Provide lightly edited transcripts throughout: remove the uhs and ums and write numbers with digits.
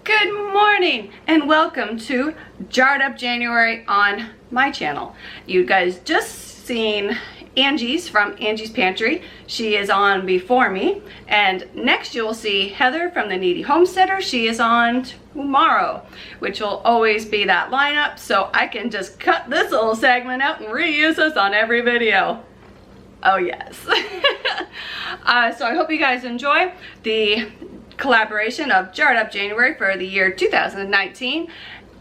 Good morning and welcome to Jarred Up January on my channel. You guys just seen Angie's from Angie's Pantry. She is on before me, and next you will see Heather from the Kneady Homesteader. She is on tomorrow, which will always be that lineup, so I can just cut this little segment out and reuse this on every video. Oh yes. So I hope you guys enjoy the collaboration of Jarred Up January for the year 2019,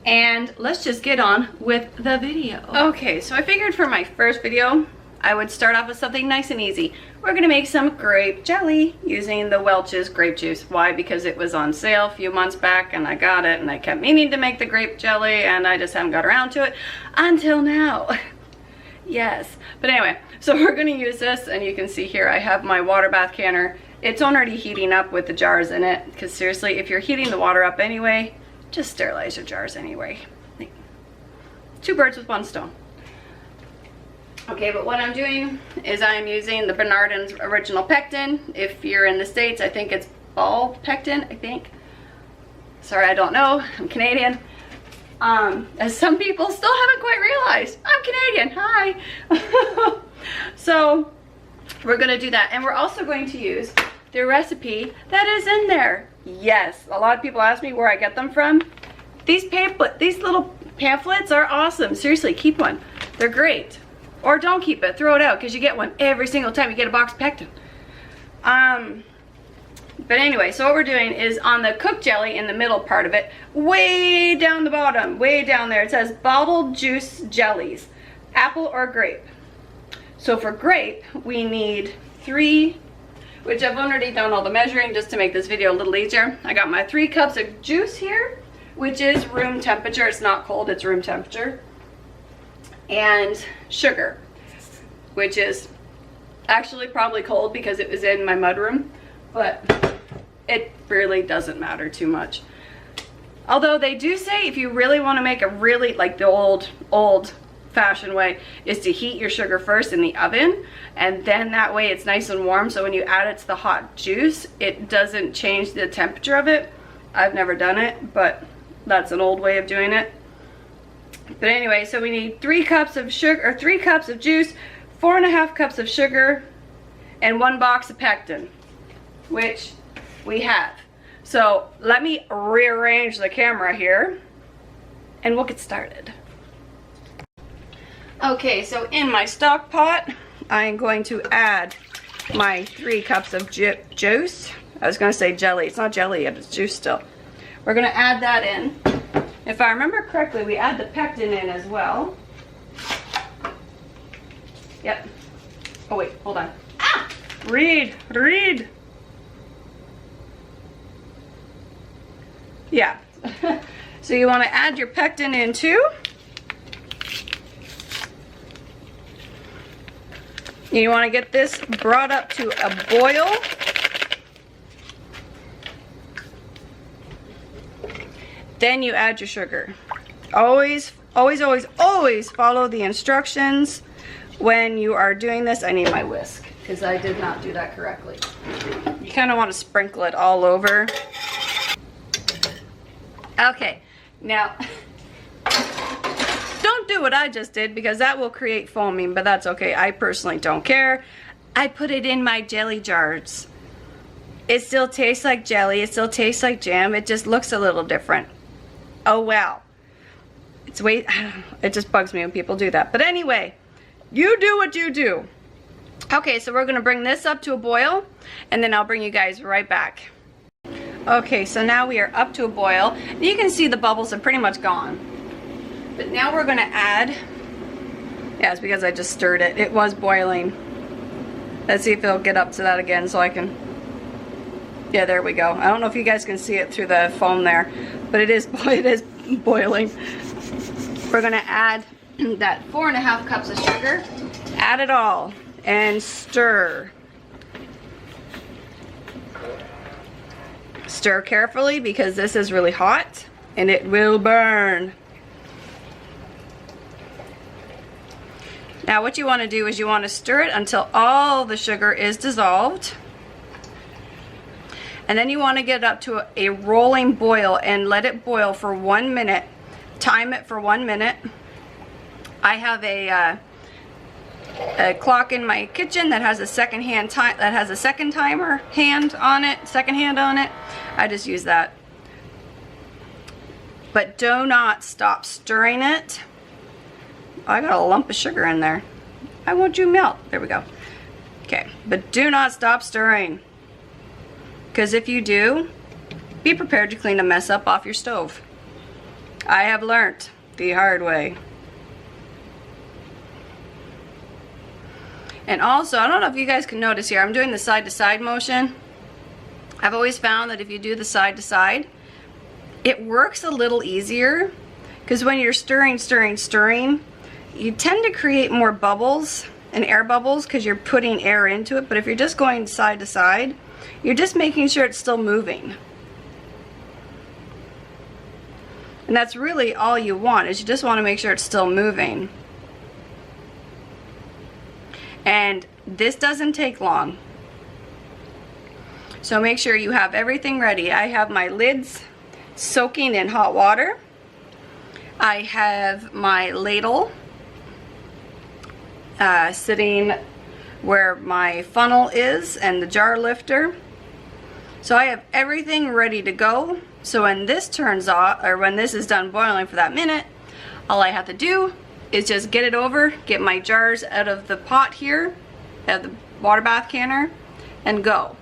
and let's just get on with the video. Okay, so I figured for my first video I would start off with something nice and easy. We're gonna make some grape jelly using the Welch's grape juice. Why? Because it was on sale a few months back and I got it, and I kept meaning to make the grape jelly and I just haven't got around to it until now. Yes, but anyway, so we're gonna use this, and you can see here I have my water bath canner. It's already heating up with the jars in it, because seriously, if you're heating the water up anyway, just sterilize your jars anyway. Two birds with one stone. Okay, but what I'm doing is I am using the Bernardin's Original Pectin. If you're in the States, I think it's ball pectin, I think. Sorry, I don't know, I'm Canadian. As some people still haven't quite realized, I'm Canadian, hi. So we're gonna do that, and we're also going to use the recipe that is in there. Yes, a lot of people ask me where I get them from. These little pamphlets are awesome. Seriously, keep one. They're great. Or don't keep it, throw it out, because you get one every single time you get a box of pectin. But anyway, so what we're doing is on the cooked jelly in the middle part of it, way down the bottom, way down there, it says bottled juice jellies, apple or grape. So for grape, we need 3, which I've already done all the measuring just to make this video a little easier. I got my 3 cups of juice here, which is room temperature. It's not cold, it's room temperature. And sugar, which is actually probably cold because it was in my mudroom, but it really doesn't matter too much. Although they do say if you really want to make a really, like the old fashioned way, is to heat your sugar first in the oven, and then that way it's nice and warm, so when you add it to the hot juice it doesn't change the temperature of it. I've never done it, but that's an old way of doing it. But anyway, so we need 3 cups of sugar, or 3 cups of juice, 4.5 cups of sugar, and 1 box of pectin, which we have. So let me rearrange the camera here and we'll get started. Okay, so in my stock pot I'm going to add my 3 cups of juice. I was going to say jelly. It's not jelly yet, it's juice still. We're going to add that in. If I remember correctly, we add the pectin in as well. Yep. Oh wait, hold on. Ah! Read! Yeah. So you want to add your pectin in too. You want to get this brought up to a boil. Then you add your sugar. Always follow the instructions when you are doing this. I need my whisk because I did not do that correctly. You kind of want to sprinkle it all over. Okay, now don't do what I just did because that will create foaming, but that's okay. I personally don't care. I put it in my jelly jars. It still tastes like jelly. It still tastes like jam. It just looks a little different. Oh well. It just bugs me when people do that. But anyway, you do what you do. Okay, so we're gonna bring this up to a boil, and then I'll bring you guys right back. Okay, so now we are up to a boil. You can see the bubbles are pretty much gone. But now we're gonna add, yeah, it's because I just stirred it. It was boiling. Let's see if it'll get up to that again so I can, yeah, there we go. I don't know if you guys can see it through the foam there, but it is boiling. We're gonna add that 4.5 cups of sugar. Add it all and stir. Stir carefully because this is really hot and it will burn. Now what you want to do is you want to stir it until all the sugar is dissolved. And then you want to get it up to a rolling boil and let it boil for 1 minute. Time it for 1 minute. I have a clock in my kitchen that has a second timer hand on it, second hand on it. I just use that. But do not stop stirring it. I got a lump of sugar in there. I want you melt. There we go. Okay, but do not stop stirring. Because if you do, be prepared to clean a mess up off your stove. I have learnt the hard way. And also, I don't know if you guys can notice here, I'm doing the side to side motion. I've always found that if you do the side to side, it works a little easier, because when you're stirring, you tend to create more bubbles and air bubbles because you're putting air into it. But if you're just going side to side, you're just making sure it's still moving. And that's really all you want, is you just want to make sure it's still moving. And this doesn't take long. So make sure you have everything ready. I have my lids soaking in hot water. I have my ladle sitting where my funnel is and the jar lifter. So I have everything ready to go. So when this turns off, or when this is done boiling for that minute, all I have to do is just get it over, get my jars out of the pot here, out of the water bath canner, and go.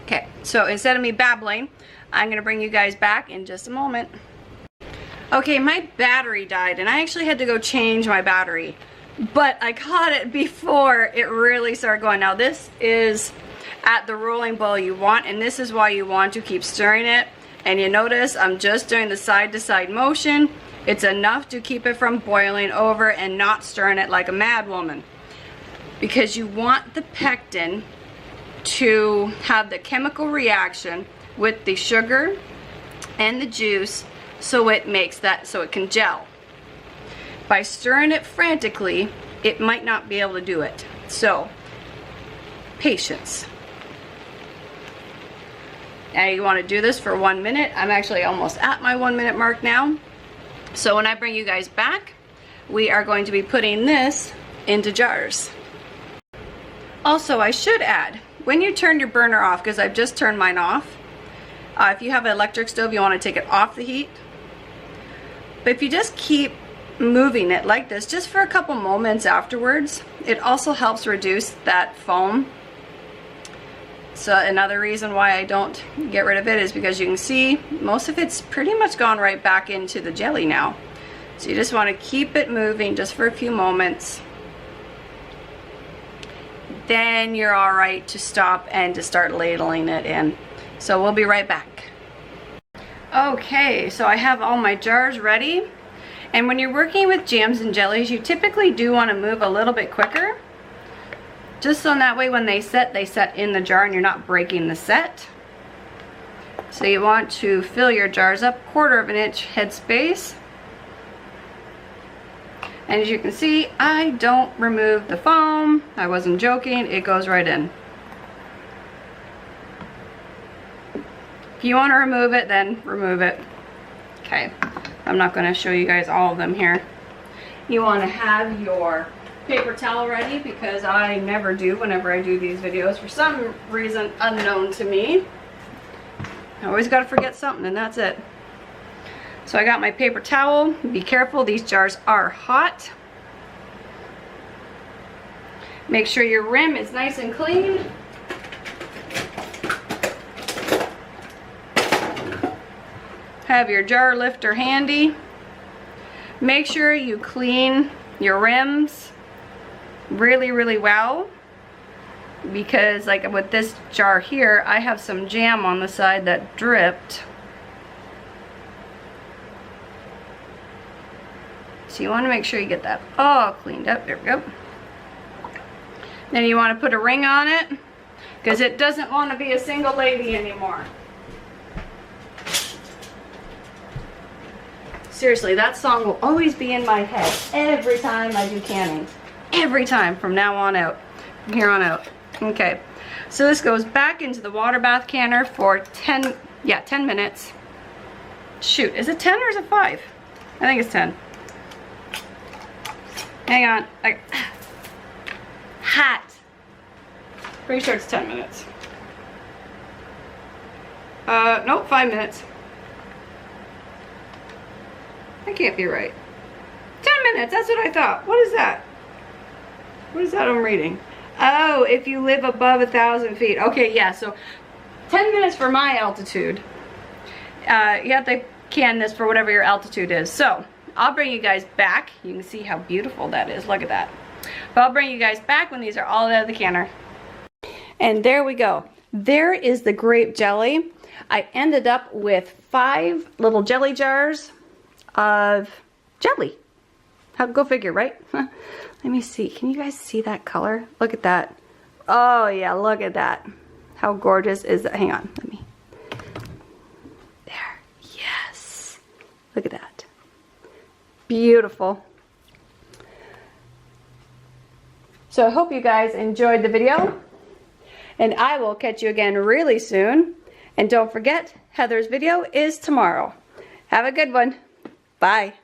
Okay, so instead of me babbling, I'm gonna bring you guys back in just a moment. Okay, my battery died and I actually had to go change my battery, but I caught it before it really started going. Now this is at the rolling boil you want, and this is why you want to keep stirring it. And you notice I'm just doing the side to side motion. It's enough to keep it from boiling over and not stirring it like a mad woman, because you want the pectin to have the chemical reaction with the sugar and the juice, so it makes that, so it can gel. By stirring it frantically, it might not be able to do it. So patience. Now you want to do this for 1 minute. I'm actually almost at my 1 minute mark now. So when I bring you guys back, we are going to be putting this into jars. Also, I should add, when you turn your burner off, because I've just turned mine off, if you have an electric stove, you want to take it off the heat. But if you just keep moving it like this, just for a couple moments afterwards, it also helps reduce that foam. So another reason why I don't get rid of it is because you can see most of it's pretty much gone right back into the jelly now. So you just want to keep it moving just for a few moments. Then you're all right to stop and to start ladling it in. So we'll be right back. Okay, so I have all my jars ready. And when you're working with jams and jellies, you typically do want to move a little bit quicker. Just so that way when they set in the jar and you're not breaking the set. So you want to fill your jars up 1/4 inch head space. And as you can see, I don't remove the foam. I wasn't joking, it goes right in. If you want to remove it, then remove it. Okay, I'm not going to show you guys all of them here. You want to have your paper towel ready, because I never do whenever I do these videos for some reason unknown to me. I always got to forget something, and that's it. So I got my paper towel. Be careful, these jars are hot. Make sure your rim is nice and clean. Have your jar lifter handy. Make sure you clean your rims really, really well, because like with this jar here, I have some jam on the side that dripped. So you want to make sure you get that all cleaned up. There we go. Then you want to put a ring on it, because it doesn't want to be a single lady anymore. Seriously, that song will always be in my head every time I do canning. Every time from now on out, from here on out. Okay, So this goes back into the water bath canner for 10 minutes. Shoot, is it 10 or is it 5? I think it's 10. Hang on. Hot. Pretty sure it's 10 minutes. Nope, 5 minutes. That can't be right. 10 minutes, that's what I thought. What is that? What is that I'm reading? Oh, if you live above 1,000 feet. Okay, yeah, so 10 minutes for my altitude. You have to can this for whatever your altitude is. So, I'll bring you guys back. You can see how beautiful that is. Look at that. But I'll bring you guys back when these are all out of the canner. And there we go. There is the grape jelly. I ended up with 5 little jelly jars of jelly. Go figure, right? Let me see. Can you guys see that color? Look at that. Oh yeah, look at that. How gorgeous is that? Hang on, let me. There. Yes. Look at that. Beautiful. So I hope you guys enjoyed the video. And I will catch you again really soon. And don't forget, Heather's video is tomorrow. Have a good one. Bye.